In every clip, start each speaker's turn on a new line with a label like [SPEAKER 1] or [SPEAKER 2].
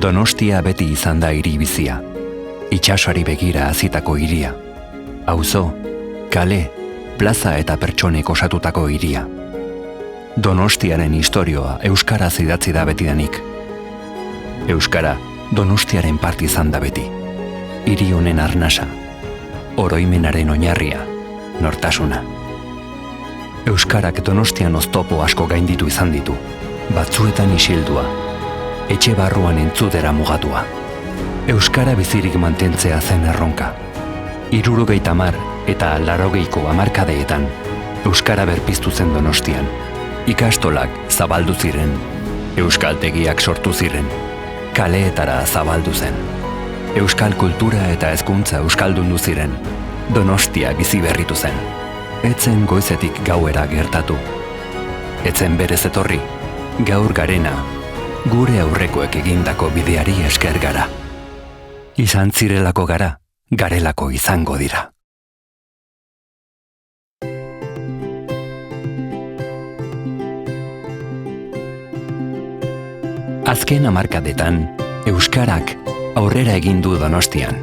[SPEAKER 1] Donostia beti izan da hiri bizia, itsasoari begira hazitako hiria. Auzo, kale, plaza eta pertsonek osatutako hiria. Donostiaren istorioa euskaraz idatzi da betidanik. Euskara Donostiaren part izan da beti. Hiri honen arnasa, oroimenaren oinarria, nortasuna. Euskarak Donostian oztopo asko gainditu izan ditu, batzuetan isildua, etxe barruan entzutera mugatua. Euskara bizirik mantentzea zen erronka. 70 eta 80ko hamarkadeetan euskara berpiztu zen Donostian. Ikastolak zabaldu ziren, euskaltegiak sortu ziren, kaleetara zabaldu zen. Euskal kultura eta hezkuntza euskaldundu ziren, Donostia bizi berritu zen. Etzen goizetik gauera gertatu. Etzen berez etorri, gaur garena, gure aurrekoek egindako bideari esker gara. Izan zirelako gara, garelako izango dira. Azken hamarkadetan, euskarak aurrera egin du Donostian.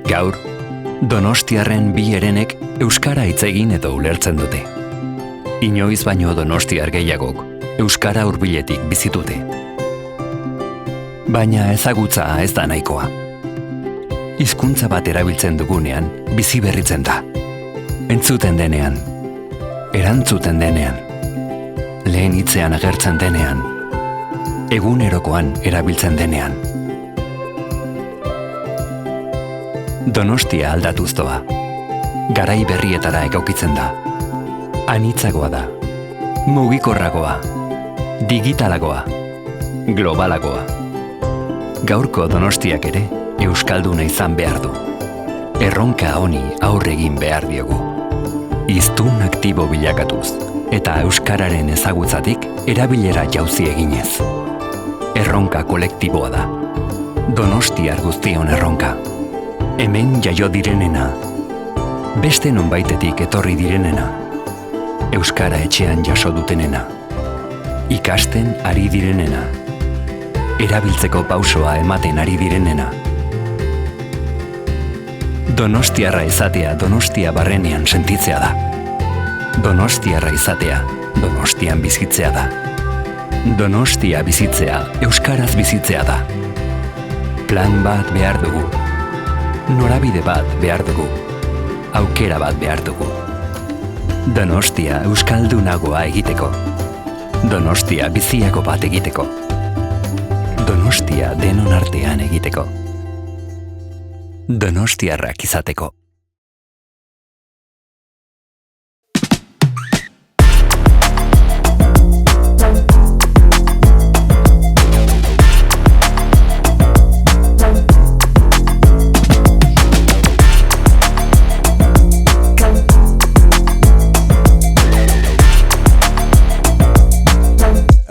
[SPEAKER 1] Gaur, donostiarren bi herenek euskara hitz egin eta ulertzen dute. Inoiz baino donostiar gehiagok euskara hurbiletik bizitute. Baina ezagutza ez da nahikoa. Hizkuntza bat erabiltzen dugunean bizi berritzen da. Entzuten denean, erantzuten denean, lehen hitzean agertzen denean, egunerokoan erabiltzen denean. Donostia aldatuz doa. Garai berrietara egokitzen da. Anitzagoa da. Mugikorragoa. Digitalagoa. Globalagoa. Gaurko Donostiak ere euskalduna izan behar du. Erronka honi aurre egin behar diogu. Hiztun aktibo bilakatuz eta euskararen ezagutzatik erabilera jauzi eginez. Erronka kolektiboa da. Donostiar guztion erronka. Hemen jaio direnena, beste nonbaitetik etorri direnena, euskara etxean jaso dutenena, ikasten ari direnena, erabiltzeko pausoa ematen ari direnena. Donostiarra izatea Donostia barrenean sentitzea da. Donostiarra izatea Donostian bizitzea da. Donostia bizitzea euskaraz bizitzea da. Plan bat behar dugu. Norabide bat behar dugu, aukera bat behar dugu. Donostia euskaldunagoa egiteko. Donostia biziago bat egiteko. Donostia denon artean egiteko. Donostiarrak izateko.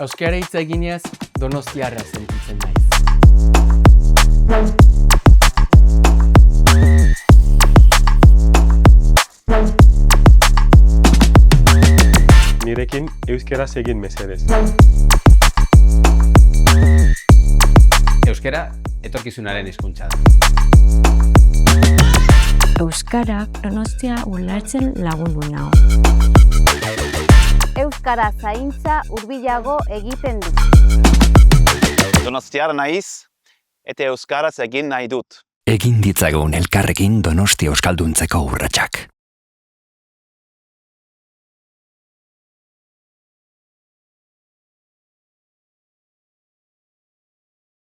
[SPEAKER 2] Euskara hitz eginez, donostiarra sentitzen naiz.
[SPEAKER 3] Nirekin euskaraz egin mesedez.
[SPEAKER 2] Euskara etorkizunaren hizkuntza da.
[SPEAKER 4] Euskarak Donostia ulertzen lagundu nau.
[SPEAKER 5] Euskara zaintza hurbilago egiten du.
[SPEAKER 6] Donostiar naiz eta euskaraz egin nahi dut.
[SPEAKER 1] Egin ditzagun elkarrekin Donostia euskalduntzeko urratsak.